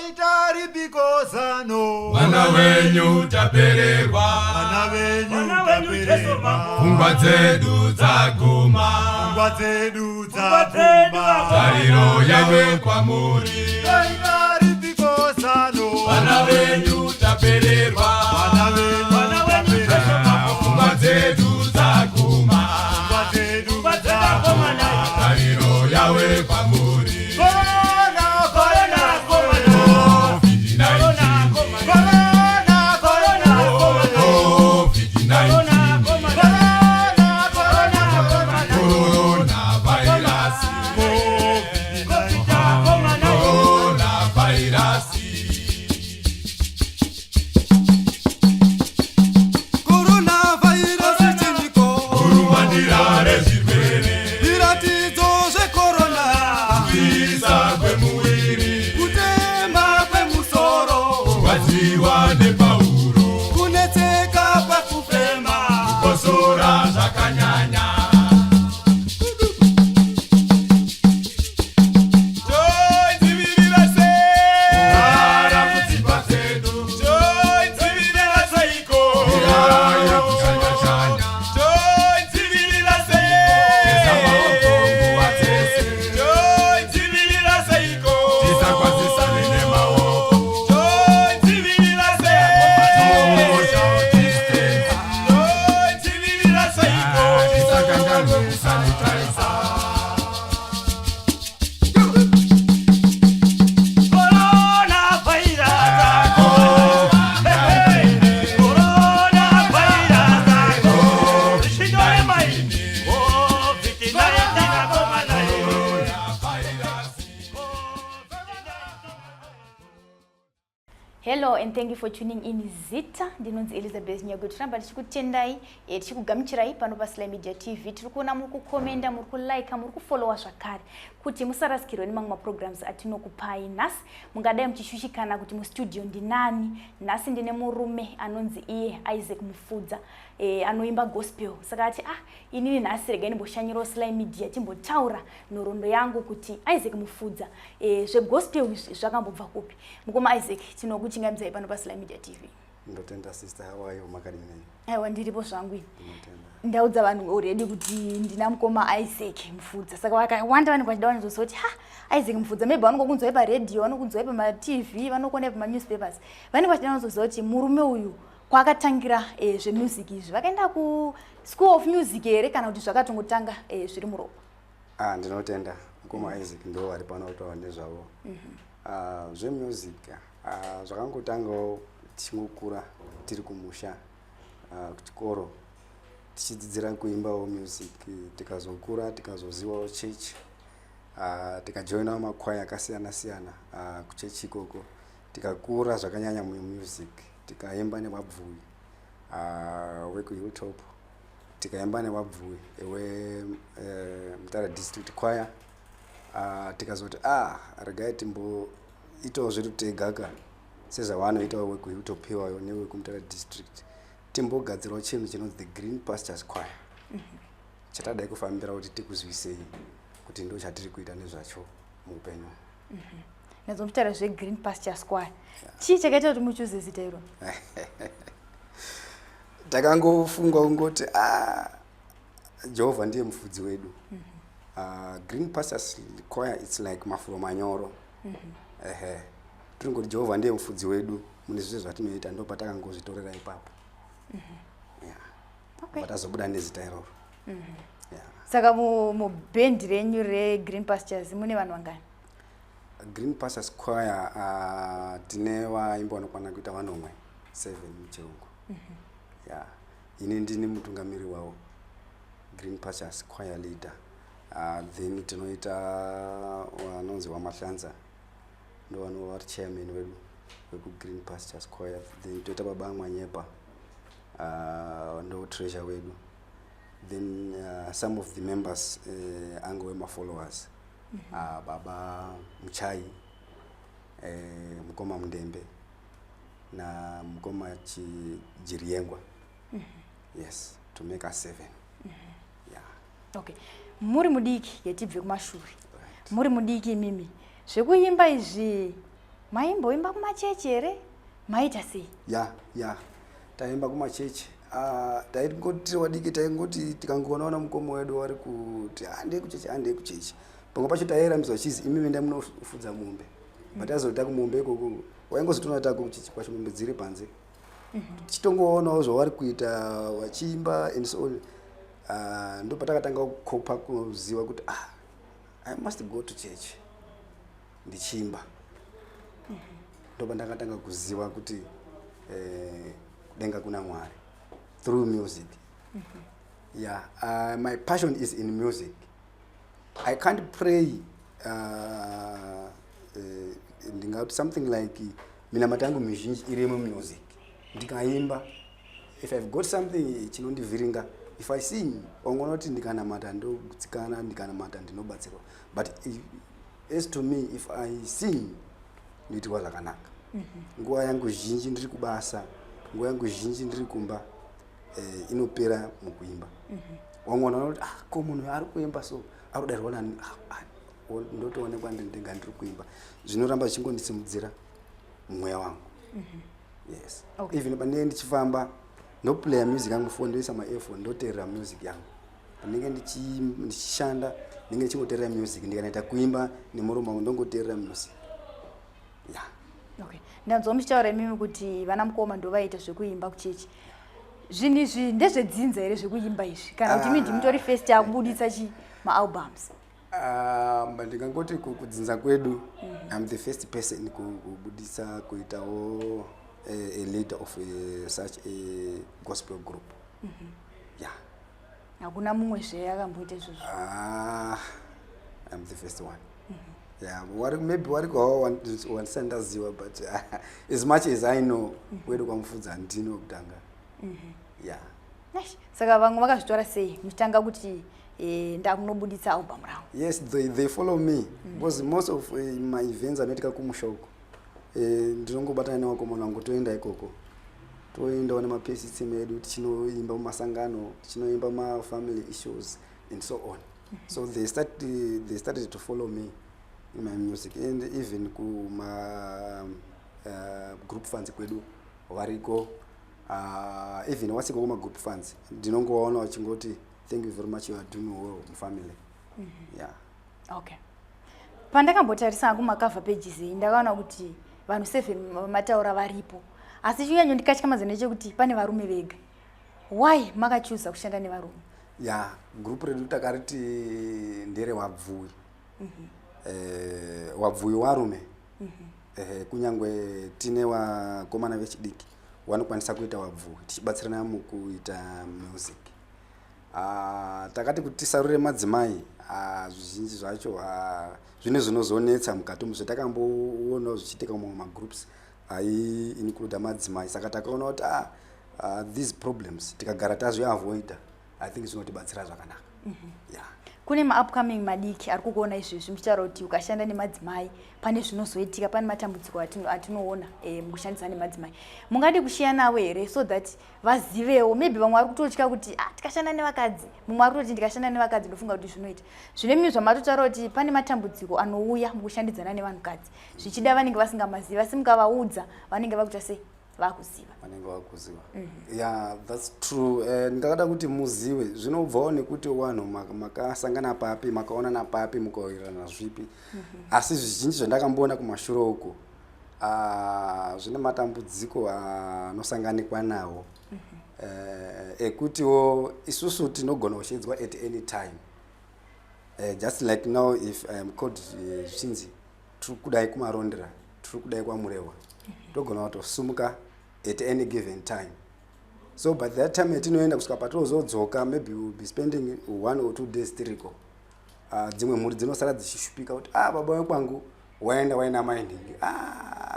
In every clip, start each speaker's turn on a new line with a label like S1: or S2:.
S1: Waitari bikozano.
S2: Vana venyu tapererwa.
S1: Vana venyu tapererwa.
S2: Pfungwa dzedu dzaguma.
S1: Pfungwa dzedu dzaguma.
S2: Tariro yedu kwamuri.
S1: Waitari bikozano.
S2: Vana venyu tapererwa.
S1: Vana venyu tapererwa.
S2: Pfungwa dzedu dzaguma.
S1: Pfungwa dzedu dzaguma.
S2: Tariro yawe kwamuri.
S3: Hello and thank you for tuning in. Zita ndinonzi Elizabeth Nyagotramba tichikutendai tichikugamuchirai pano pa SlyMedia TV. Tirikuona muri kukomenda, muri kulike, muri kufollowa zvakare kuti musarasikirwe nemamwe maprograms atinokupai. Nhasi mungadai muchishushikana kuti mustudio ndinani. Nhasi ndine murume anonzi iye Isaac Mufudza anoimba gospel. Saka ati inini nhasi regai ndimboshanyirawo SlyMedia timbotaura nhoroondo yangu kuti Isaac Mufudza zvegospel zvakambobva kupi. Mukoma Isaac tinokuchingamidza pano pa SlyMedia TV.
S4: Ndotenda sister, how are you makadimene?
S3: Aiwa ndiripo zvangu ini. Ndaudza vanhu already kuti ndina mukoma Isaac Mufudza. Saka vakawanda vanhu vachidawana zvozoti Isaac Mufudza maybe vanokunzwai pa radio, vanokunzwai pa TV, vanokuonai pa newspapers. Vanhu vachidawana zvozoti murume uyu kwakatangira zvemusic izvi. Vakaenda ku School of Music here kana kuti zvakatongotanga zviri muropa.
S4: Ndinotenda mukoma Isaac ndo ari pano kutaura nezvavo. Zvemusic zvakangotangawo tichingokura tiri kumusha kuchikoro tichidzidzira kuimbawo music, tikazokura tikazozivawo church, tikajoinawo makwaya akasiyana siyana kuchechi ikoko, tikakura zvakanyanya music, tikaimba nemabvuwi wekuhilltop, tikaimba nemabvuwi Mutara district choir, tikazoti regai timboitawo zvedu tegaka sezvavanoitawo wekuhilltop iwayo newekumutara district, timbogadzirawo chinhu chinonzi the Green Pastures Choir. Chatadai kufambira kuti tikuzwisei kuti ndo chatiri kuita nezvacho muupenyu.
S3: Nezomutaura zveGreen Pastures Choir. Chii chakaita kuti muchuze zita iro?
S4: Takangofunga ungoti Jehovha ndiye mufudzi wedu. Green Pastures Choir, it's like mafuro manyoro. Tungoti Jehovha ndiye mufudzi wedu mune zvese zvatinoita, ndo patakangozvitorera ipapo. Patazobuda nezita iroro.
S3: Saka muband renyu reGreen Pastures mune vanhu vangani?
S4: Green Pastures Choir tine vaimba vanokwana kuita vanomwe 7 muchirungu. Ini ndini mutungamiri wavo, Green Pastures Choir leader. Then tinoita vanonzi Wamahlanza, ndo vanova chairman wedu weku-Green Pastures Choir. Then toita baba Mwanyepa, ndo treasure wedu. Then some of the members angove ma-followers, baba Muchai, mukoma Mundembe, na mukoma Jiriengwa. Yes, to make us 7.
S3: Okay. Muri mudiki yetibve kumashure. Muri mudiki mimi. Zvekuimba izvi maimboimba kumachechi here maita sei?
S4: ya taimba kumachechi. Taingoti wadiki taingoti tikangoona mukomo wedu wari kuti ande kuchechi pamwe pacho tairambiswa chizi imimi ndamunofudza mombe but azota kumombe ikoko waingozotona tako kuchechi kwacho mombe dziri panze chitongoonawo zvavari kuita wachiimba and so on. Ndo patakatanga kukopa kuziva kuti I must go to church ndichimba. Ndo pandakatanga kuziva kuti denga kuna Mwari through music. My passion is in music. I can't pray something like mina matangu mizhinji irimo music. Ndikaimba, if I've got something chinondivhiringa, if I sing ongonoti ndikanamata ndogutsikana ndikanamata ndinobatsirwa. But as to me, if I sing nditwa zvakanaka. Nguva yangu zhinji ndiri kubasa, nguva yangu zhinji ndiri kumba inopera mukuimba. Wangona kuti ko munhu ari kuimba so arudarwa nani ndotoonekwa ndenga ndiri kuimba. Zvinoramba zvichingondisimudzira mweya wangu. Yes. Okay. Even panenge ndichifamba no play music yangu phone ndoisa ma earphone ndoteerera music yangu. Panenge ndichishanda ndinge ndichinoteerera music ndikanaita kuimba nemurombo wangu ndongoteerera music.
S3: Okay. Ndanzwa muchitaura mimi kuti vana mukoma ndo vaita zvekuimba kuchechi. Zvinhu izvi ndezvedzinza here zvekuimba izvi kana kuti mimi ndimutori first yakubuditsa ma-albums?
S4: Ndingangoti kudzinza kwedu I'm the first person kubuditsa kuitawo a leader of such a gospel group.
S3: Hakuna mumwe zve akamboita izvozvo?
S4: I'm the first one. Maybe wari kwawo wandisandaziwa but as much as I know wedu kwamufudza ndino kutanga.
S3: Saka vamwe vakazvitora sei muchitanga kuti ndakunobuditsa album rangu?
S4: Yes, they follow me because most of my events anoitika kumushoko. Ndinongobatana nevakomana vangu toenda ikoko. Toendawo nemapesitsi medu tichinoimba mumasangano, tichinoimba ma-family issues and so on. So they started to follow me in my music and even kuma group funds kwedu variko. Even wasiko kuma group funds ndinongoona vachingoti thank you very much, you are doing well family.
S3: Okay. Pandakambotarisa kumakava pages ndakaona kuti vanhu 7 mataura varipo. Asi chinyanyo ndikatya mazana chekuti pane varume vega. Why makachuza kushanda nevarume?
S4: Group redu takariti ndere wabvuwi. Wabvuwi warume. Kunyangwe tine wakomana vechidiki vanokwanisa kuita wabvuwi tichibatsirana mukuita music. Takati kuti tisarure madzimai zvizhinji zvacho zvine zvinozonetsa mukati zvatakamboonawo zvichiitika mumwe magroups include madzimai. Saka takaona kuti these problems tikagara tazviavoida I think zvinotibatsira zvakanaka.
S3: Kune ma-upcoming madiki ari kukuona izvezvi muchitaura kuti ukashanda nemadzimai pane zvinozoitika, pane matambudziko atinoona mukushandisa nemadzimai. Mungadi kushiya nawo here so that vazivewo? Maybe vamwe vari kutotya kuti tikashanda nevakadzi, mumwe ari kutoti ndikashanda nevakadzi ndofunga kuti zvinoita. Zvine mimi zvamatotaura kuti pane matambudziko anouya mukushandidzana nevanhukadzi zvichida vanenge vasingamazivi, asi mukavaudza vanenge vakuita sei? Vakuziva.
S4: Vanenge vakuziva. That's true. Ndakada kuti muzive zvinobvawo nekuti vanhu makasangana papi, makaonana papi, mukawirirana zvipi. Asi zvizhinji zvandakamboona kumashure uko zvine matambudziko anosanganikwa nawo. Ekutiwo isusu tinogona kushedzwa at any time. Just like now if I am called Shinzi tiri kudai kumarondera, tiri kudai kwamurewa, togona kutosumuka at any given time. So by that time etinoenda kusvika patozodzoka maybe we'll be spending 1 or 2 days tiriko. Dzimwe mhuri dzinosara dzichishupika kuti baba wekwangu waenda mining.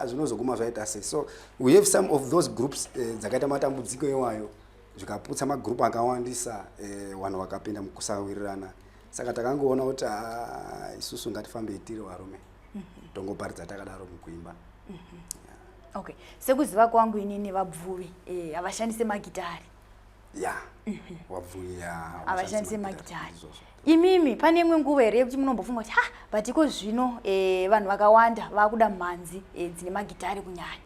S4: Zvinozoguma zvaita sei. So we have some of those groups dzakaita matambudziko iwayo zvikaputsa magroup akawandisa vanhu vakapinda mukusawirirana. Saka takangoona kuti isusu ngatifambe tiri varume tongoparidza takadaro mukuimba.
S3: Okay. Sekuziva kwangu inini vabvuwi havashandise magitari.
S4: ya wabvuya
S3: avashandise magitari. Imimi pane imwe nguva here yekuti munombofunga kuti but iko zvino vanhu vakawanda vakuda mhanzi dzine magitari kunyanya.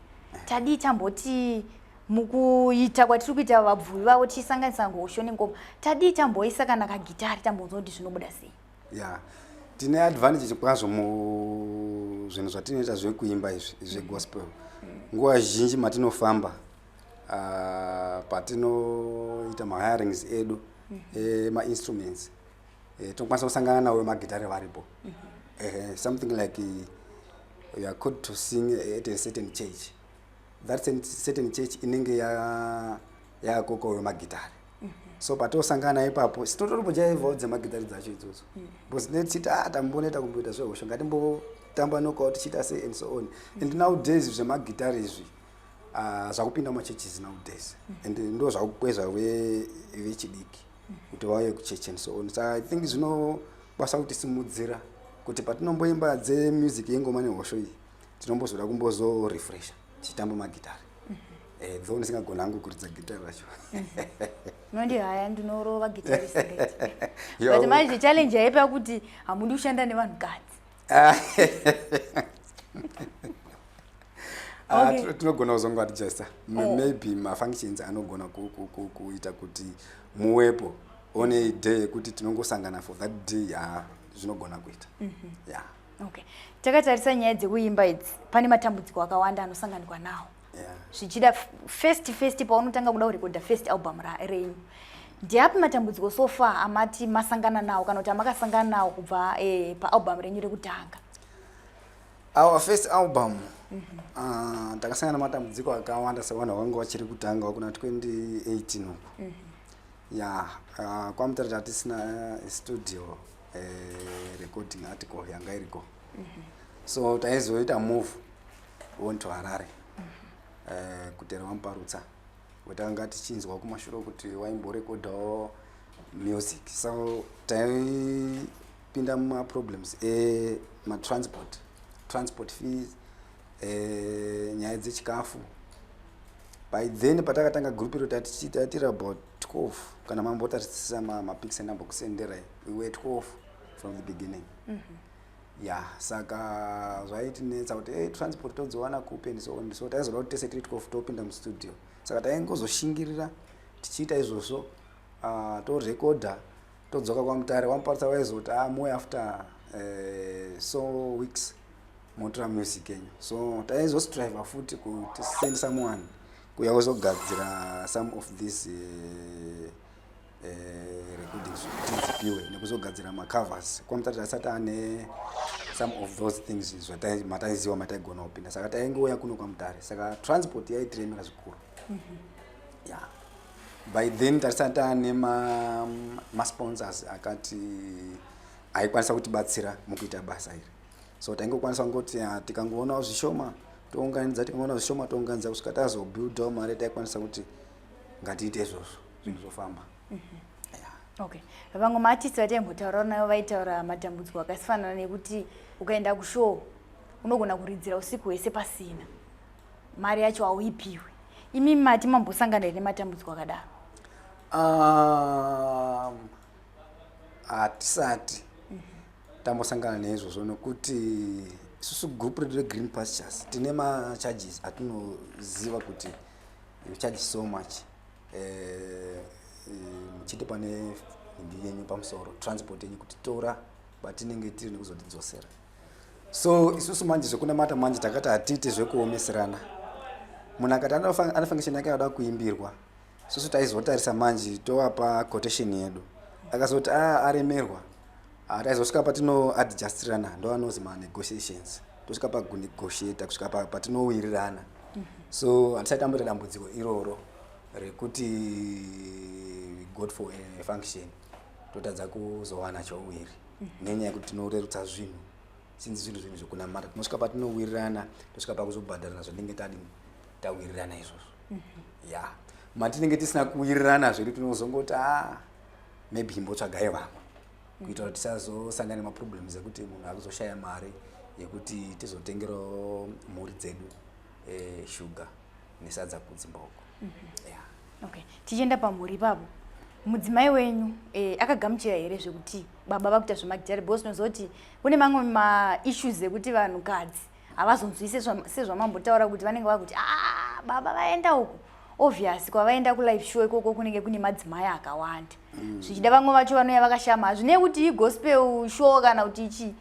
S3: Tadii tamboti mukuita kwatiri kuita vabvuvi vavo tichisanganisa ngosho nengoma, tadii tamboisa kana kagitari tambonzwa kuti zvinobuda sei?
S4: Ya tine advantage kwazvo muzvinhu zvatinoita zvekuimba izvi zvegospel. Nguva zhinji matinofamba patinoita mahirings edu ema-instruments tokwanisa kusangana nawo magitari varipo. Something like you are called to sing at a certain church. That certain church inenge yakoko wemagitari. So patosangana ipapo sitotorimbojaivhawo dzemagitari dzacho idzodzo because netichiti tamboneta kumboita zvehosho ngatimbotamba nokawo tichiita sei and so on. And nowadays zvemagitari izvi zvakupinda machurches nowadays and ndo zvakukwezva vechidiki kuti vauye kuchechi and so on. So I think zvinobasa kutisimudzira kuti patinomboimba dzemusic yengoma nehosho iyi tinombozoda kumbozo-refresha tichitamba magitari. Though ndisingagona hangu kuridza gitari racho.
S3: Nondi haya ndinorova gitari singeti. But manje challenge yaipa kuti hamudi kushanda nevanhukadzi.
S4: Tinogona kuzonga tichesa maybe mafunctions anogona kuita kuti muwepo on a day yekuti tinongosangana for that day zvinogona kuita. Yeah.
S3: Okay. Takatarisa nyaya dzekuimba idzi pane matambudziko akawanda anosanganikwa nawo. Zvichida first paunotanga kuda kurekodha first album renyu. Ndiapi matambudziko so far amati masangana nawo kana kuti amakasangana nawo kubva paalbum renyu rekutanga?
S4: Our first album takasangana matambudziko akawanda savanhu vanga vachiri kutanga kuna 2018 uko. Kwamutara tisina studio recording article yanga iriko. So taizoita move on to Harare. Kutera wamparutsa wetanga tichinzwa kumashure kuti waimborekodhawo music. So taipinda muma-problems transport fees, nyaya dzechikafu. By then patakatanga group iro tatiri about 12 kana mambotarisisa mapics andambokusenderai. We were 12 from the beginning. Saka zvaitinetsa kuti transport todzowana kupi and so on. So taizoda kuti tese tiri 12 topinda mustudio. Saka taingozoshingirira tichiita izvozvo torekodha todzoka kwaMutare. Wamuparutsa waizoti more after so weeks motora music yenyu. So taizostrive futi kuti send someone kuya kuzogadzira some of these recordings tidzipiwe nekuzogadzira macovers. Kwamutare tasati ane some of those things mataiziwa mataigona kupinda. Saka taingouya kuno kwaMutare. Saka transport yaitiremera zvikuru. By then tarisati ane ma-sponsors akati aikwanisa kutibatsira mukuita basa iri. So taingokwanisa ngoti tikangoona zvishoma tounganidza, tikangoona zvishoma tounganidza kusvika tazobuildawo mari taikwanisa kuti ngatiite izvozvo zvinhu zvofamba.
S3: Okay. Vamwe maartists vataimbotaura nayo vaitaura matambudziko akafanana nekuti ukaenda kushow unogona kuridzira usiku hwese pasina. Mari yacho hauipiwe. Imi mati mambosangana nematambudziko akadaro? Hatisati tambosangana neizvozvo nokuti isusu group redu reGreen Pastures tine ma-charges atinoziva kuti you charge so much. Chiti pane hindi yenyu pamusoro transport yenyu kuti tora batinenge tiri nekuzotidzosera. So isusu manje zvekunamata manje takati hatiite zvekuomeserana. Munhu akati ana function yake yada kuimbirwa, isusu taizotarisa manje tovapa quotation yedu. Akazoti aremerwa taizosvika patinoadjustirana ndo anozi ma-negotiations. Tosvika pakunegotiata kusvika patinowirirana. So hatisati tamboita dambudziko iroro rekuti got for a function totadza kuzowana chouwiri nenyaya yekuti tinorerutsa zvinhu sinzi zvinhu zvekunamata. Tinosvika patinowirirana tosvika pakuzobhadharana zvinenge tawirirana izvozvo. Matinenge tisina kuwirirana zvedu tinozongoti maybe imbotsvagai vamwe kuitira kuti tisazosangana nemaproblems ekuti munhu akuzoshaya mari yekuti tizotengerawo mhuri dzedu shuga nesadza kudzimba uko. Okay, tichenda pamhuri papo. Mudzimai wenyu akagamuchira here zvekuti baba vakuita zvemagitari boss nozoti kune mamwe ma-issues ekuti vanhukadzi havazonzwise sezvamambotaura kuti vanenge vakuti baba vaenda uku obvious kwavaenda kulive show ikoko kunenge kune madzimai akawanda zvichida vamwe vacho vanouya vakashama hazvinei kuti igospel show kana kuti ichi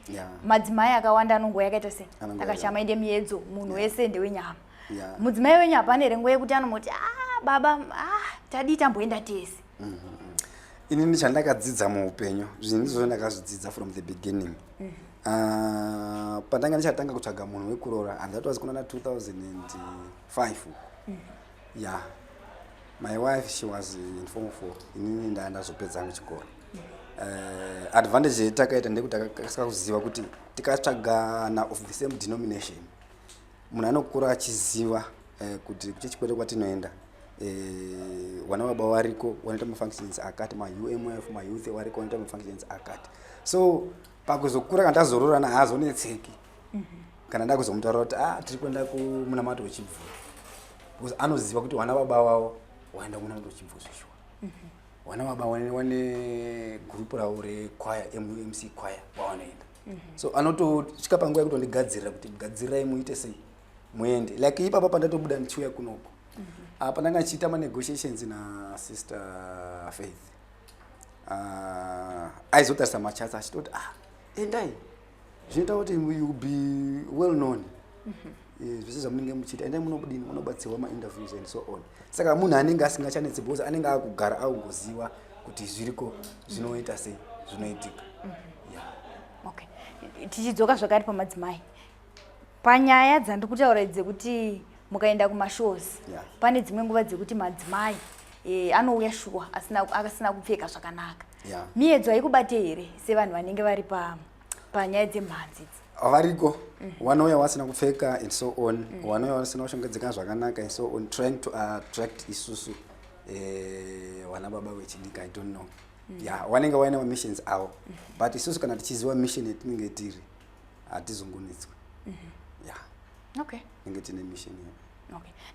S3: madzimai akawanda anongoya akaita sei akashama ende miedzo munhu wese ndewenyama mudzimai wenyu hapana here nguva yekuti anomoti baba tadi tamboenda tese.
S4: Ini ndichandakadzidza muupenyu zvinhu ndizvo ndakazvidzidza from the beginning. Pandanga ndichatanga kutsvaga munhu wekuroora and that was kuna 2005. Yeah, my wife, she was in form 4. Inini ndandazopedza chikoro. Advantage yetakaita ndekuti takasaka kuziva kuti tikatsvagana of the same denomination munhu anokura achiziva kuti kuchechi kwedu kwatinoenda wana baba wariko wanoita mafunctions akati ma-UMF ma-youth wariko wanoita mafunctions akati so pakuzokura kana tazororana haazonetseki kana ndakuzomutaura kuti tiri kuenda kumunamato wechibvuwi because anoziva kuti wana baba wavo waenda kumunamato wechibvuwi zvishwa wana baba wane gurupu ravo rekwaya MC kwaya wavanoenda so anotosvika panguva yekuti ndigadzirira kuti gadzirirai muite sei muende like ipapa pandatobuda ndichiuya kunoko pandanga ndichiita ma-negotiations naSister Faith aizotarisa machatsi achitoti endai zvinoita kuti you be well known zvese zvamunenge muchiita endai munobudini munobatsirwa ma-interviews and so on saka munhu anenge asingachanetsi because anenge akugara aungoziva kuti zviriko zvinoita sei zvinoitika.
S3: Okay, tichidzoka zvakare pamadzimai panyaya dzandikutaura dzekuti mukaenda kumashows pane dzimwe nguva dzekuti madzimai anouya shuwa asina kupfeka zvakanaka miedzo haikubate here sevanhu vanenge vari panyaya dzemhanzi
S4: variko vanouya vasina kupfeka and so on vanouya vasina kushongedzeka zvakanaka and so on trying to attract isusu vana baba vechidiki I don't know vanenge vaina mamissions avo but isusu kana tichiziva mission yetinenge tiri hatizongonetswi nenge tine mission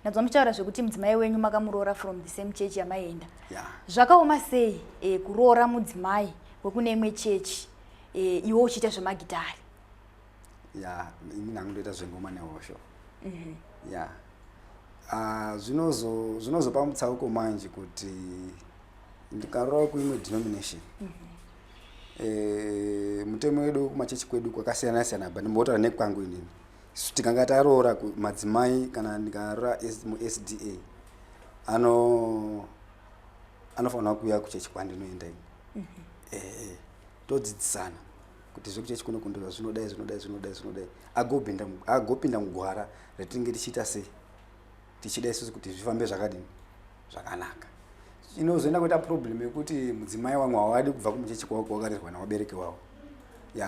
S3: nadzva muchitaura zvekuti mudzimai wenyu makamuroora from the same church yamaenda zvakaoma sei kuroora mudzimai wekune imwe chechi iwo uchiita zvemagitari?
S4: Ini nangundoita zvengoma nehosho zvinozopa mutsauko manje kuti ndikaroora kuimwe denomination mutemo wedu kumachechi kwedu kwakasiyana siyana but ndimbotaura nekwangu inini tikanga taroora madzimai kana ndikaroora mu-SDA anofanira kuuya kuchechi kwandinoenda todzidzisana kuti zvekuchechi kuno kundoza zvinodai agopinda mugwara ratinenge tichiita sei tichida isusu kuti zvifambe zvakadini zvakanaka. Inozoenda kuita problem yekuti mudzimai wamwe hawadi kubva kumuchechi kwako wakarirwa nawabereki wavo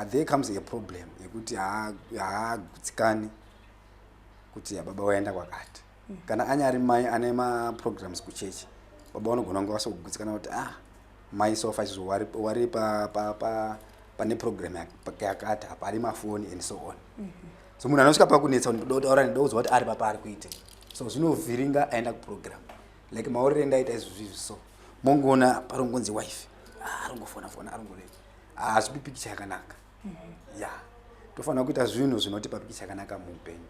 S4: there comes a problem yekuti haagutsikani kuti baba waenda kwakati kana anyari mai ane ma-programs kuchechi baba vanogona kunge vasokugutsikana kuti mai sofa chizvo wari pane program yakati hapari mafoni and so on so munhu anosvika pakunetsa ndotaura ndoudzwa kuti ari papa ari kuite so zvinovhiringa aenda kuprogram like maurire ndaita izvozvizvi so mongoona parongonzi wife arongofona arongorei hazvipi pikicha yakanaka tofanira kuita zvinhu zvinotipa pikicha yakanaka muupenyu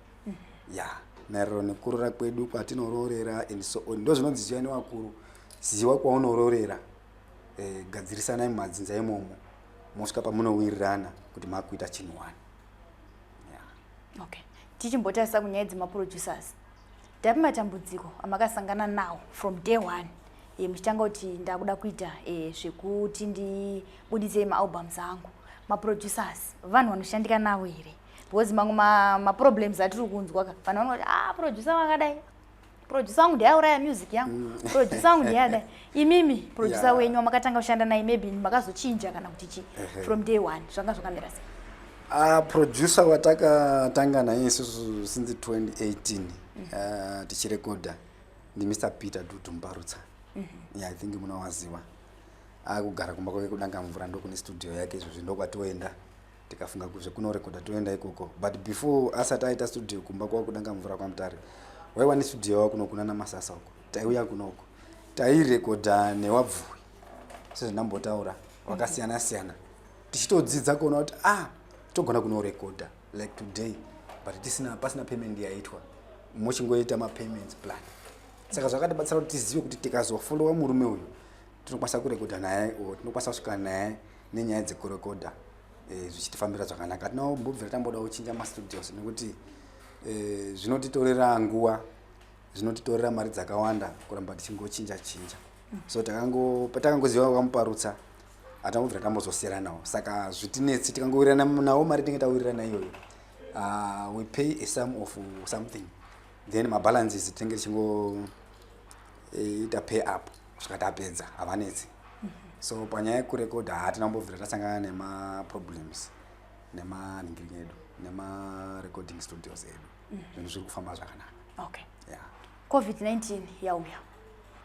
S4: maererano nekuroora kwedu kwatinoroorera and so on ndo zvinonziziva nevakuru ziva kwaunoroorera gadzirisana mumadzinza imomo mosvika pamunowirirana kuti makuita chinhu wani.
S3: Tichimbotarisa kunyaya dzemaproducers ndapi matambudziko amakasangana nawo from day one muchitanga kuti ndakuda kuita zvekuti ndibudise maalbums angu maproducers vanhu vanoshandika navo here because mamwe maproblems atiri kunzwa vanhu vanoti producer wakadai producer wangu ndiyauraya music yangu producer wangu ndiyadai imimi producer wenyu wamakatanga kushanda naye maybe makazochinja kana kuti chi from day one zvanga zvakamira sei?
S4: Producer watakatanga naye isusu since 2018 tichirekodha ndi Mr. Peter Dutumbarutsa I think munowaziva akugara kumba kwake kudanga mvura ndokune studio yake izvo ndokwatoenda tikafunga kuti kunorekodha toenda ikoko but before asati aita studio kumba kwake kudanga mvura kwaMutare waiwa nestudio yavo kuno kuna namasasa uko taiuya kunoko tairekodha neWabvuwi sezvandambotaura vakasiyana siyana tichitodzidza kuona kuti togona kunorekodha like today but pasina payment yaitwa mochingoita mapayments plan saka zvakatibatsira kuti tizive kuti tikazofollowa murume uyu tinokwanisa kurekodha naye tinokwanisa kusvika naye nenyaya dzekurekodha zvichitifambira zvakanaka. Tinawo Mubvuwi tamboda kuchinja mastudios nekuti zvinotitorera nguva, zvinotitorera mari dzakawanda kuramba tichingochinja so takangoziva vakamuparutsa atamubvira tambozosiyana nawo saka zvitinetsi tikangowirirana nawo mari tinenge tawirirana iyoyo we pay a sum of something then mabalances tinenge tichingoita pay up kusvika tapedza havanetsi. So panyaya yekurekodha hatina kumbobvira tasangana nemaproblems nemanhingiri edu nemarecording studios edu zvinhu zviri kufamba zvakanaka.
S3: Okay. COVID-19 yauya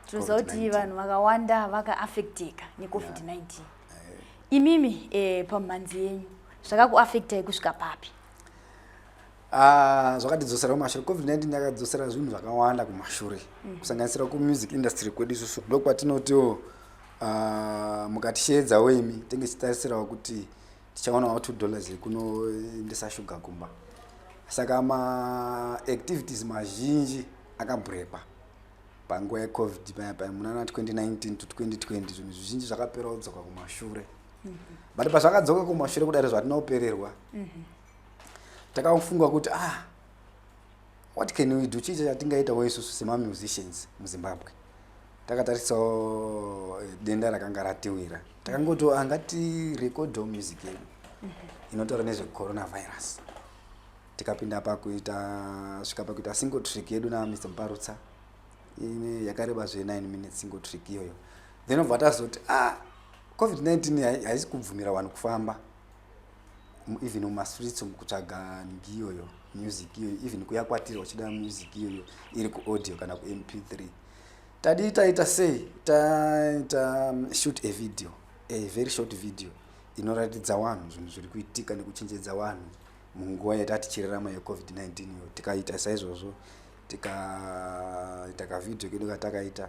S3: tinoziva kuti vanhu vakawanda vakaafectika neCovid-19. Imimi pamhanzi yenyu zvakakuafectai kusvika papi?
S4: Zvakatidzosera kumashure. COVID-19 yakadzosera zvinhu zvakawanda kumashure kusanganisira kumusic industry kwedu isusu ndokwatinotiwo mukatishedza wemi tenge chitarisirawo kuti tichaonawo $2 kunoendesa shuga kumba. Saka ma-activities mazhinji akabrepa panguva yeCovid muna 2019 to 2020 zvinhu zvizhinji zvakapera kudzoka kumashure. But pazvakadzoka kumashure kudare zvatinopererwa takafunga kuti what can we do, chicha chatingaitawo isusu sema-musicians muZimbabwe. Takatarisawo denda rakanga ratiwira takangoti ngatirekodhewo music yedu inotaura nezvecoronavirus. Tikapinda svika pakuita single track yedu naMr Mparutsa yakareba 9 minutes single track iyoyo. Then obva tazoti COVID-19 haisi kubvumira vanhu kufamba even mumastreets kutsvaga ngiyoyo music iyoyo, even kuyakwatira uchida music iyoyo iri kuaudio kana kuMP3. Taita sei ta shoot a video, a very short video inoratidza vanhu zvinhu zviri kuitika nekuchenjedza vanhu munguva yatatichirarama yeCovid-19 iyo. Tikaita saizvozvo tikaita kavidhio kedu katakaita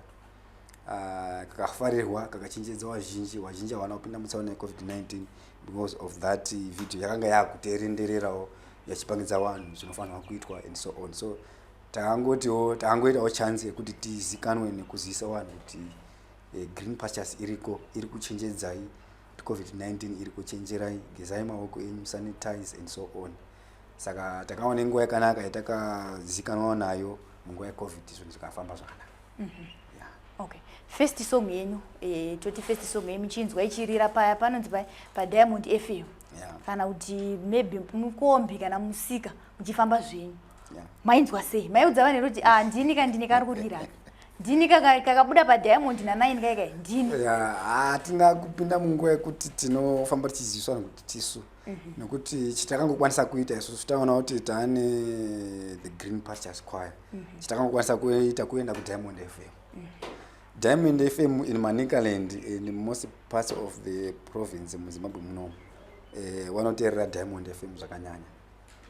S4: kakafarirwa kakachenjedza vazhinji havana kupinda mutsaona yeCovid-19 because of that video yakanga yakuterendererawo yachipangidza vanhu zvinofanirwa kuitwa and so on. So takangoitawo chance yekuti tizikanwe nekuzivisa vanhu kuti green pastures iri kuchenjedzai, COVID-19 iri kuchenjerai, gezai maoko enyu, sanitize and so on. Saka takaona nguva yakanaka yatakazikanwa nayo munguva yeCovid zvinhu zvikafamba zvakanaka.
S3: Okay. First song yenyu toti first song yenyu chinzwa ichirira paya panonzi paDiamond FM kana kuti maybe mukombi kana musika muchifamba zvenyu mainzwa sei? Maiudza vanhu kuti ndini kari kurira ndini kakabuda paDiamond na9 kaikai ndini.
S4: Hatina kupinda munguva yekuti tinofamba tichiziviswa kuti tisu nekuti chitakangokwanisa kuita isusu taona kuti taane the green pastures choir chitakangokwanisa kuita kuenda kuDiamond FM. Diamond FM in Manicaland in most parts of the province muZimbabwe muno vanoteerera Diamond FM zvakanyanya.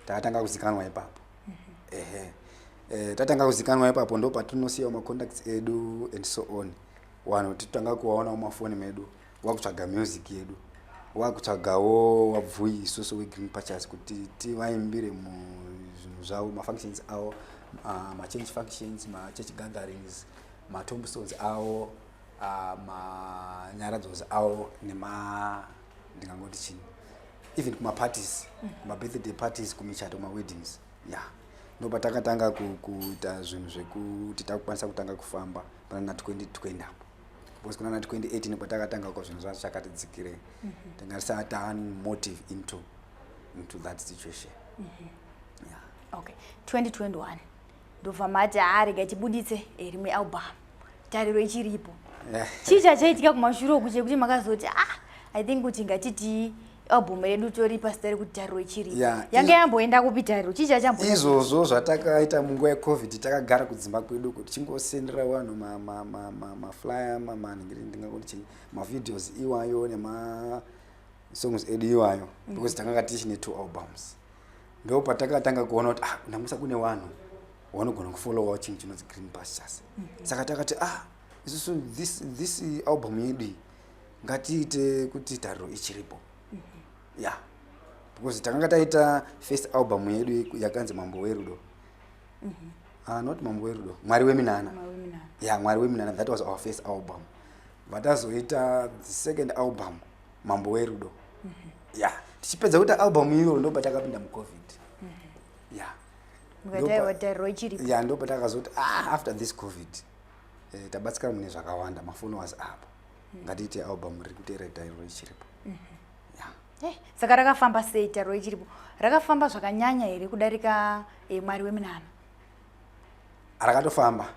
S4: Takatanga kuzikanwa ipapo. Tatanga kuzikanwa ipapo ndo patinosiya macontacts edu and so on. Vanhu titanga kuwaona mumafoni medu wakutsvaga music yedu wakutsvagawo Wabvuwi isusu weGreen Pastures kuti tivaimbire muzvinhu zvavo mafunctions avo machange functions, machurch gatherings, matombstones avo, manyaradzos avo ndingangoti chini even kumaparties, kumabirthday parties, kumichato, maweddings. Ndo patakatanga kuita zvinhu zvekuti takukwanisa kutanga kufamba pana 2020 apo. Because kuna 2018 patakatanga kwa zvinhu zvacho chakatidzikire. Tangarisa taani motive into that situation.
S3: Okay. 2021 ndobva mati rega tibuditse rimwe album tariro ichiripo. Chicha chaitika kumashure kuti makazoti I think kuti ngatiti album yedu tori pasitari kuti tariro ichiripo. Yange yamboenda kupi tariro chicha chamboenda.
S4: Izvozvo zvatakaita munguva yeCovid takagara kudzimba kwedu kuti chingosendera vanhu maflyer ndingangoti mavideos iwayo nemasongs edu iwayo because takanga tichine 2 albums. Ndo patakatanga kuona kuti namusa kune vanhu vanogona kufollowa chinhu chinonzi Green Pastures. Saka takati isusu this album yedu ngatiite kuti tariro ichiripo. Yeah, because takanga taita first album yedu yakanzi Mambo Werudo. Not Mambo Werudo, Mwari Weminana. Yeah, Mwari Weminana, that was our first album. But tazoita the second album Mambo Werudo. Yeah, tichipedza kuti album iyo ndo patakapinda mu COVID. Yeah. Yeah, ndo patakazoti after this COVID tabatsika mune zvakawanda mafollowers apo. Ngatiite album riri kuteera tariro ichiripo.
S3: Saka rakafamba sei tariro ichiripo? Rakafamba zvakanyanya here kudarika Mwari Weminana?
S4: Rakatofamba.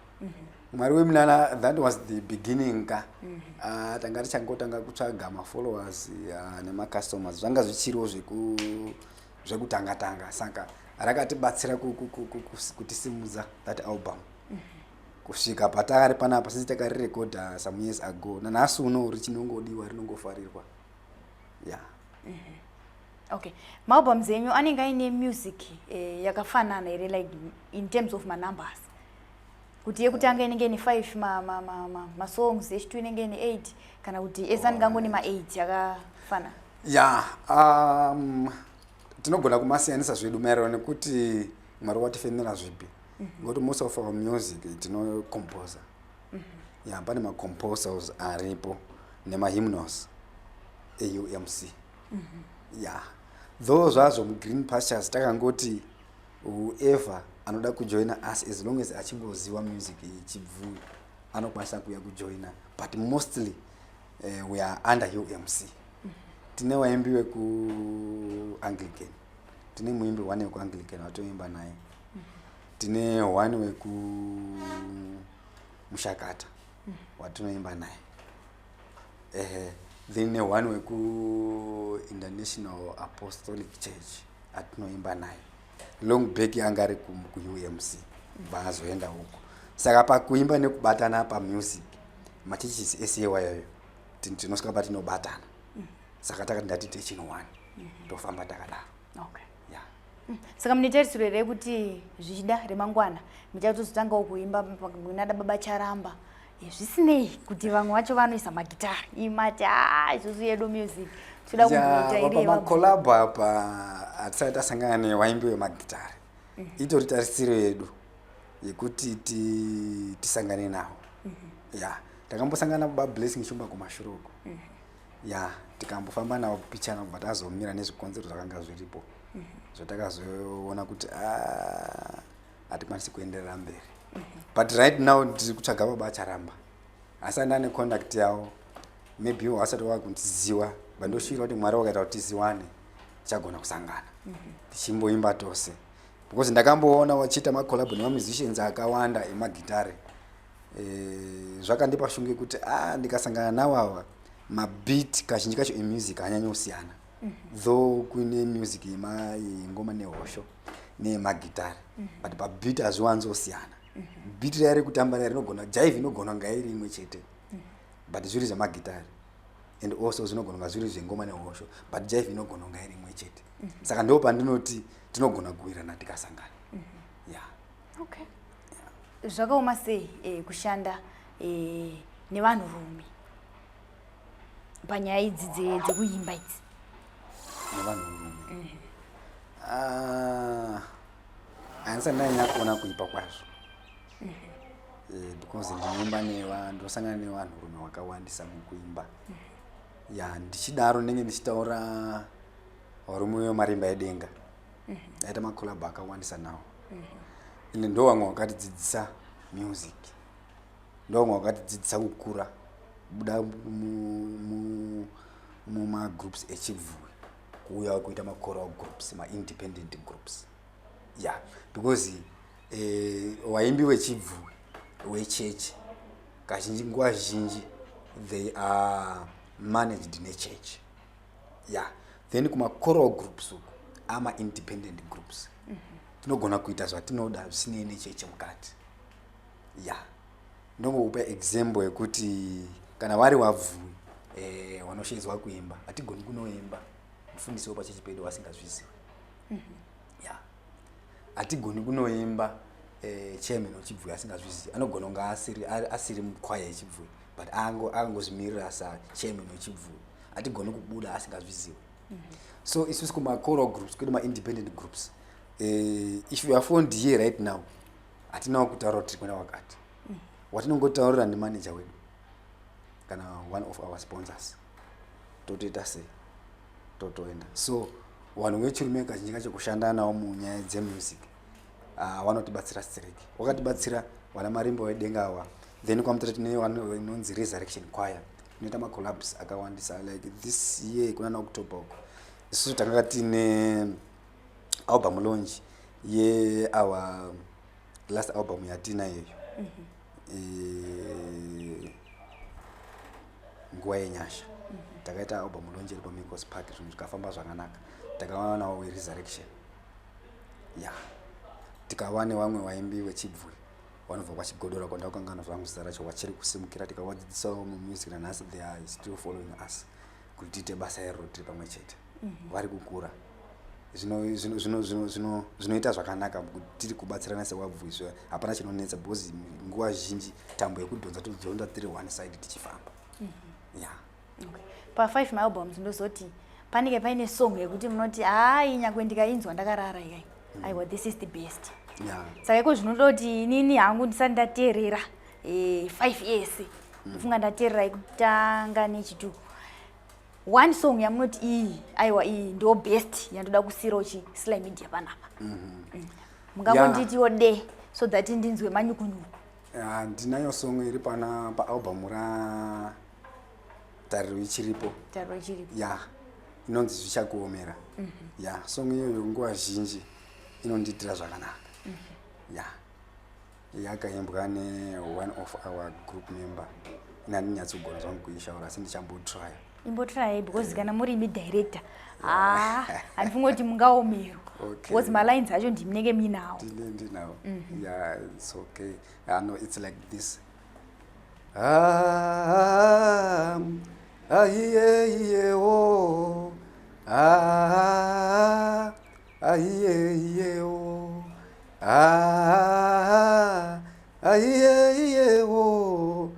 S4: Mwari Weminana, that was the beginning ka. Tanga tichangotanga kutsvaga mafollowers nema customers. Zvanga zvichiriwo zvekutanga saka rakatibatsira kutisimudza that album. Kusvika patari panapa sisi takarirekodha some years ago. Nanhasi uno richinongodiwa rinongofarirwa. Yeah.
S3: Okay. Maalbums enyu anenge aine music yakafanana here like in terms of numbers. Kuti yekutanga inenge ine 5 ma songs, yechitu inenge ine 8 kana kuti esaningangoni ma 8 yakafana.
S4: Yeah, tinogona kumasiyanisa zvedu maererano nekuti Mwari watifenera zvipi. Ngoti most of our music tino composer. Yeah, pane ma composers aripo nema hymnals AUMC. Yeah, those are some green pastures takangoti whoever anoda kujoina us as long as achimboziwa music ichibvuwi anokwanisa kuya kujoina, but mostly we are under UMC. Tine waimbi weku Anglican, tine muimbi wane weku Anglican watoimba naye, tine wane weku Mushakata watoimba naye, then one weku International Apostolic Church atinoimba naye. Long back angari ku UMC bazoenda huko. Saka pakuimba nekubatana pa music machichisi esiyewa yoyo tinosvika patinobatana. Saka takati teaching one tofamba takadaro.
S3: Okay.
S4: Yeah.
S3: Saka munitarisiro here kuti zvichida remangwana muchatozotanga kuimba pakunada baba charamba. Zvisinei kuti vamwe vacho vanoisa magitari imati isusu yedu music toda kumboita iri
S4: ma collab apa atisati tasangana newaimbi wemagitari. Itori tarisiro yedu yekuti tisangane nawo. Yeah, takambosangana baba Blessing Shumba kumashuroko. Yeah, tikambofamba nawo pichana but azomira nezvikonzero zvakanga zviripo. Zvotakazoona kuti atikwanisi kuenderera mberi. But right now ndiri kutsvaga baba charamba. Asana ne contact yawo. Maybe wasati wakundiziwa bandoshira kuti Mwari wakaita kuti tiziwane chagona kusangana. Tichimboimba tose. Because ndakamboona wachita ma collab nema musicians akawanda emagitari. Zvakandipa shunge kuti ndikasangana nawo ma beat kazhinji kacho music anyanyosiyana. Though kune music ngoma nehosho ne magitari. But pa beat azwanzosiyana. Beat yari kutamba rinogona jive inogona ngairi imwe chete. But zviri zvemagitari. And also zvinogona zviri zvengoma nehosho, but jive inogona ngairi imwe chete. Saka ndo pandinoti tinogona kuwirana tikasangana. Yeah.
S3: Okay. Zvakaoma sei kushanda nevanhu rume panyaya idzi dzekuimba idzi?
S4: Nevanhu rume. Ansa ndanya kuona kuipa kwazvo. Because ndosangana nevanhu rume wakawandisa mukuimba. Ya ndichidaro ndenge ndichitaura varume vemarimba edenga. Ndaita makolabha akawandisa nawo. Ine ndo vamwe vakatidzidzisa music. Ndo vamwe vakatidzidzisa kukura buda muma groups echibvuwi kuuya kuita ma choral groups, ma independent groups. Yeah, because waimbi wechibvuwi wechurch kazhinji nguva zhinji they are managed in a church. Yeah, then kuma choral groups ama independent groups. Tinogona kuita zvatinoda zvisinei nechechi mukati. Yeah, ndongokupa example yekuti kana vari wabvuwi wanoshedzwa kuimba hatigoni kunoimba mufundisi wepachechi pedu wasingazvizivi. Yeah, hatigoni kunoimba chairman wechibvuwi asingazvizivi, anogona kunga asiri mukwaya yechibvuwi, but angozvimirira chairman wechibvuwi, atigone kubuda asingazvizivi. So isusu kuma-choral groups kwedu ma-independent groups, if you are found here right now, hatinawo kutaura kuti kwenda wakati. Watinongotaurira nemanager wedu kana one of our sponsors, totoita sei totoenda. So vanhu vechirume kazhinji kacho kushanda nawo munyaya dzemusic vanotibatsira straight. Wakatibatsira vana marimbo vedenga ava, then kwamutata tine vanhu inonzi resurrection choir inoita macollabs akawandisa, like this year kuna naOctober uko isusu takanga tine album launch ye our last album yatina iyoyo nguva yenyasha takaita album launch iri paMikos Park, zvinhu zvikafamba zvakanaka, takava nawo weresurrection. Yeah, tikava nevamwe vaimbi vechibvuwi vanobva kwachigodora kwandakangana zvangu zita racho vachiri kusimukira, tikavadzidzisawo mumusic nanhasi they are still following us kuti tiite basa iro tiri pamwe chete, vari kukura. Zvinoita zvakanaka kuti tiri kubatsirana sevabvuwi, so hapana chinonetsa because nguva zhinji tambo yekudhonza todzonda tiri one side tichifamba. Yeah.
S3: Okay. Pa5 albums ndozoti panike paine song yekuti munoti hai nyangwe ndikainzwa ndakarara ikai, aiwa this is the best.
S4: Yeah.
S3: Saka iko zvinototi inini hangu ndisati ndateerera 5 years ndifunga ndateerera ikutanga nechituku, one song yamunoti iyi aiwa iyi ndo best yandoda kusirawo Sly Media panapa, mungangonditiwo de so that ndinzwe manyukunyuku.
S4: Ndinayo song iri pana paalbum tariro ichiripo. Yeah, inonzi zvichakuomera. Yeah, song iyoyo nguva zhinji inondiitira zvakanaka. Yeah, yakaimbwa one of our group member. Inandinyatsogona zvangu kuishaura asi ndichambotry.
S3: Imbotry because kana muri director handifunga kuti mungaomero. Because my lines acho ndimunenge minawo.
S4: Ndinawo. Yeah, it's okay. No, it's like this. Ahiye o, ahiye o, ahiye o,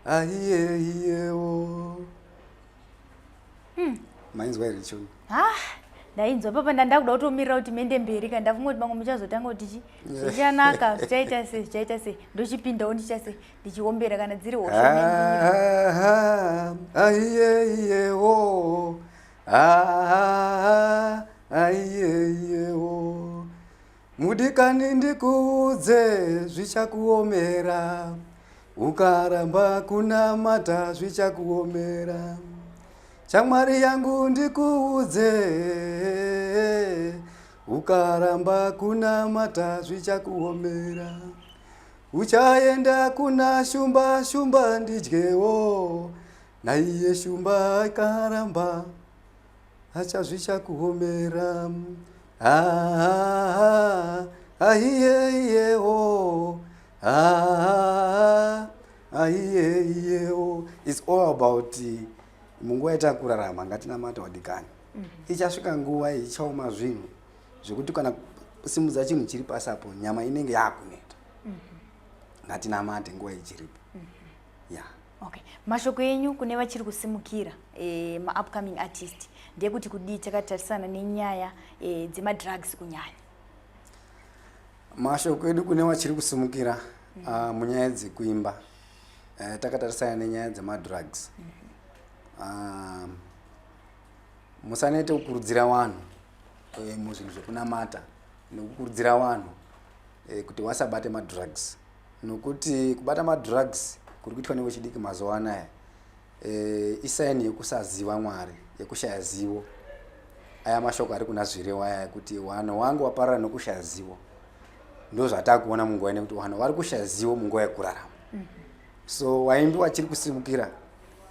S4: ahiye o. Mainzwa iri choni.
S3: Ndainzwa papa ndandakuda kutomirira kuti mende mberi kana ndafunga kuti bamwe muchazotanga kuti zvichanaka zvichaita sei ndochipindawo ndichase ndichiombera kana dziri hosho
S4: ahiye o, ahiye o, mudikani ndikuudze zvichakuomera, ukaramba kunamata zvichakuomera. Shamwari yangu ndikuudze, ukaramba kunamata zvichakuomera. Uchaenda kuna shumba ndidyewo, naiye shumba akaramba acha zvichakuomera. Ahiye o, ahiye o. It's all about munguva yatakurarama ngatinamata wadikani. Ichasvika nguva ichaoma zvinhu zvekuti kana kusimudza chinhu chiri pasapo nyama inenge yakuneta. Ngatinamate nguva ichiripo. Yeah.
S3: Okay. Mashoko enyu kune vachiri kusimukira ma-upcoming artist ndeyekuti kudii takatarisana nenyaya dzema-drugs kunyanya?
S4: Mashoko edu kune vachiri kusimukira munyaya dzekuimba takatarisana nenyaya dzema-drugs. Musanete kukurudzira vanhu muzvinhu zvekunamata nekukurudzira vanhu kuti vasabate madrugs, nokuti kubata madrugs kuri kuitwa nevechidiki mazuva anaya isaini yekusaziva Mwari, yekushaya zivo. Aya mashoko ari kuna zvirevo aya kuti vanhu vangu vaparara nokushaya zivo. Ndo zvatakuona munguva ino kuti vanhu vari kushaya zivo munguva yekurarama. So vaimbi vachiri kusimukira,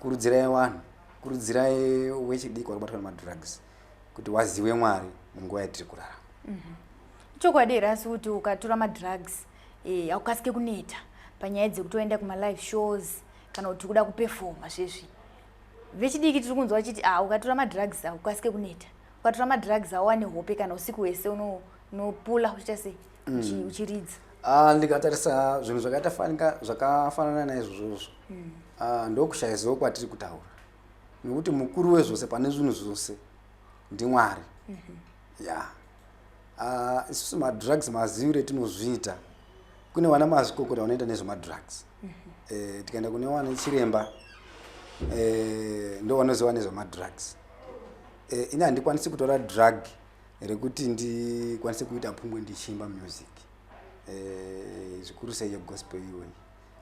S4: kurudzirai vanhu, kurudzirai wechidiki wakabatwa nemadrugs kuti wazive Mwari munguva yatiri kurarama.
S3: Chokwadi rasi kuti ukatora madrugs haukasike kuneta panyaya dzekutoenda kuma-live shows kana kuti kuda kuperforma zvezvi. Vechidiki tiri kunzwa vachiti ukatora madrugs haukasike kuneta, ukatora madrugs hauwane hope kana usiku wese nopula uchiita sei uchiridza?
S4: Ndikatarisa zvinhu zvakafanana naizvozvo ndokushayisawo kwatiri kutaura, nekuti mukuru wezvose pane zvinhu zvose ndiMwari. Isusu madrugs mazivi retinozviita, kune vana mazvikokota vanoita nezvemadrugs. Tikaenda kune wana chiremba ndo vanoziva nezvemadrugs. Ini handikwanisi kutora drug rekuti ndikwanise kuita pfungwe ndichimba music, zvikuru sei yegospel iyoyi,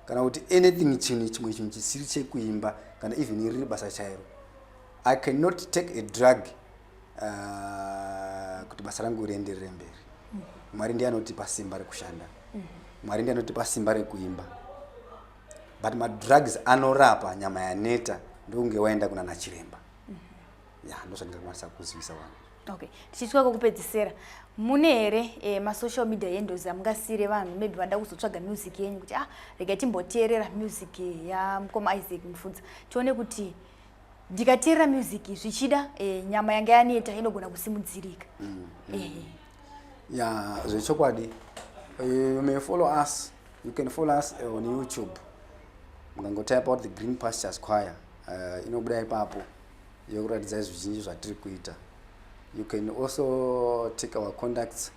S4: kana kuti anything chimwe chinhu chisiri chekuimba, kana even iri basa chairo. I cannot take a drug kuti basa rangu rienderere mberi. Mwari ndiye anotipa simba rekushanda, Mwari ndiye anotipa simba rekuimba, but madrugs anorapa nyama yaneta ndokunge waenda kuna nachiremba. Ndozvandingakwanisa kuzivisa vanhu.
S3: Okay, tichitwa kokupedzisira, mune here masocial media handles amungasire vanhu maybe vanda kuzotsvaga music yenyu kuti rega timboteerera music yaMukoma Isaac Mufudza, tione kuti ndikateerera music zvichida nyama yanga yaneta inogona kusimudzirika.
S4: Zvechokwadi. You may follow us. You can follow us on YouTube. Mungangotype out the Green Pastures Choir. Inobuda ipapo yokuratidza zvizhinji zvatiri kuita. You can also take our contacts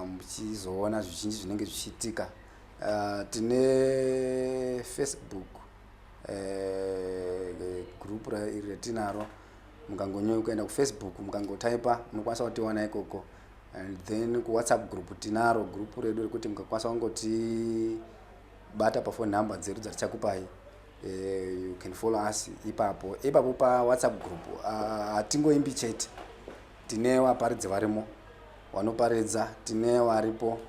S4: muchizoona zvizhinji zvinenge zvichiitika. Tine Facebook group retinaro, mukangonyoka kuenda kuFacebook mukangotypa munokwanisa kutiwana ikoko. And then ku WhatsApp group tinaro group redu rekuti mukakwanisa kungoti bata pa phone number dzedu dzatichakupai. You can follow us ipapo pa WhatsApp group. Atingoimbi chete, tine vaparidzi varimo vanoparidza, tine varipo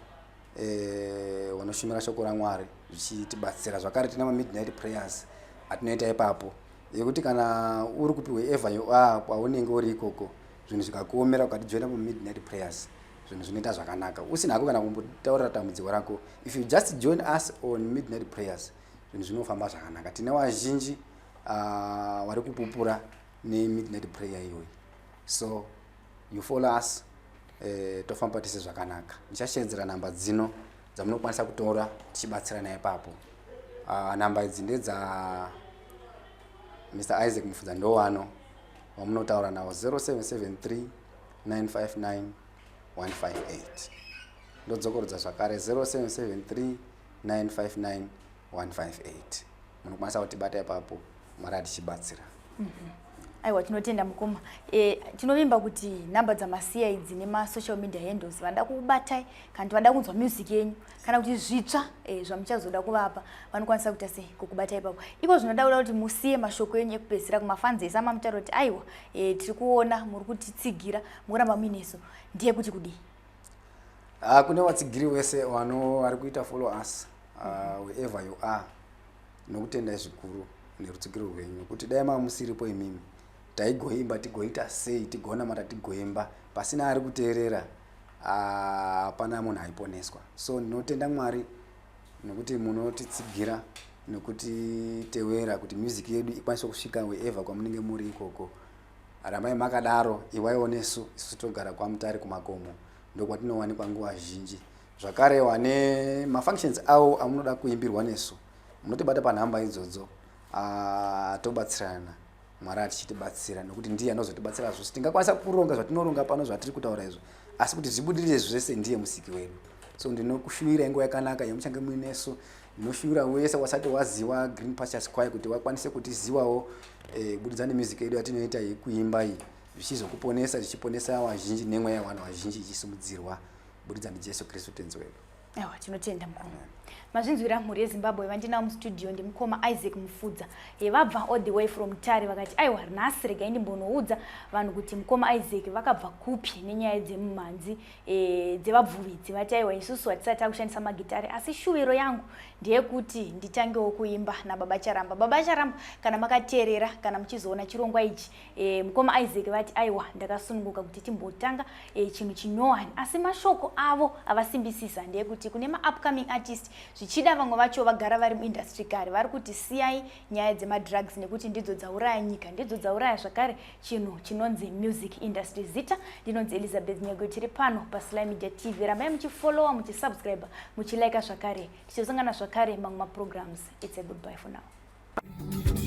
S4: vanoshumira shoko raMwari zvichitibatsira. Zvakare tine midnight prayers atinoita ipapo, yekuti kana uri kupi wherever you are kwaunenge uri ikoko, zvinhu zvikakuomera ukatijoina midnight prayers, zvinhu zvinoita zvakanaka usina hako kana kumbotaurira dambudziko rako. If you just join us on midnight prayers, zvinhu zvinofamba zvakanaka. Tine vazhinji vari kupupura midnight prayer iyoyi. So you follow us, tofamba tise zvakanaka. Ndichashedzera namba dzino dzamunokwanisa kutora tichibatsirana ipapo. Namba idzi ndedza Mr. Isaac Mufudza ndowano wamunotaura nawo 0773 959 158. Ndodzokorodza zvakare 0773 959 158. Munokwanisa kutibata ipapo, Mwari atichibatsira.
S3: Aiwa, tinotenda Mukoma. Tinovimba kuti namba dzamasiya idzi nemasocial media handles vanda kubatai kana vanda kunzwa music yenyu kana kuti zvitsva zvamuchazoda kuvapa vanokwanisa kuita sei kukubatai ipapo. Iko zvinoda kuti musiye mashoko enyu ekupedzisira kumafanzesa mamutaura kuti aiwa tiri kuona muri kutitsigira muramba muineso, ndiye kuti kudii?
S4: Kune vatsigiri wese vari kuita follow us wherever you are, nokutenda zvikuru nerutsigiro rwenyu kuti dai mamusiripo imimi taigoimba tigoita sei, tigona mara tigoimba pasina ari kuteerera, hapana munhu aiponeswa. So ndinotenda Mwari nokuti munotitsigira nokutitewera kuti music yedu ikwanise kusvika wherever kwamunenge muri ikoko. Rambai makadaro, iwaiwo nesu isusu togara kwaMutare kumakomo ndokwatinowanikwa nguva zhinji. Zvakare wane mafunctions awo amunoda kuimbirwa nesu, munotibata panhamba idzodzo, tobatsirana. Mwari atichitibatsira nokuti ndiye anozotibatsira zvose. Tingakwanisa kuronga zvatinoronga pano zvatiri kutaura izvo, asi kuti zvibudirire zvese ndiye musiki wedu. So ndinokushuvira nguva yakanaka yamuchange muinesu. Ndinoshuvira wese wasati waziva Green Pastures Choir kuti wakwanise kutizivawo kubudikidza nemusic yedu yatinoita yekuimba iyi, zvichizokuponesa, zvichiponesa vazhinji nemweya yavanhu vazhinji ichisimudzirwa kubudikidza naJesu Kristu tenzi wedu.
S3: Aiwa, tinotenda Mukoma. Mazvinzwira mhuri yeZimbabwe vandinawo mustudio ndiMukoma Isaac Mufudza. Vabva all the way from Mutare vakati aiwa nhasi regai ndimbonoudza vanhu kuti Mukoma Isaac vakabva kupi nenyaya dzemumhanzi dzevabvuvi. Vati aiwa isusu hatisati takushandisa magitare, asi shuviro yangu ndeyekuti nditangewo kuimba naBaba Charamba. Baba Charamba kana makateerera kana muchizoona chirongwa ichi, Mukoma Isaac vati aiwa ndakasununguka kuti timbotanga chinhu chinyowani, asi mashoko avo avasimbisisa ndeyekuti kune upcoming artist zvichida vamwe vacho vagara vari muindustry kare vari kuti siyai nyaya dzemadrugs nekuti ndidzo dzauraya nyika, ndidzo dzauraya zvakare chinhu chinonzi music industry. Zita ndinonzi Elizabeth Nyago, tiri pano paSly Media TV. Rambai muchifollowa, muchisubscribe, muchilike zvakare. Tichizongana zvakare mamwe maprograms. It's a goodbye for now.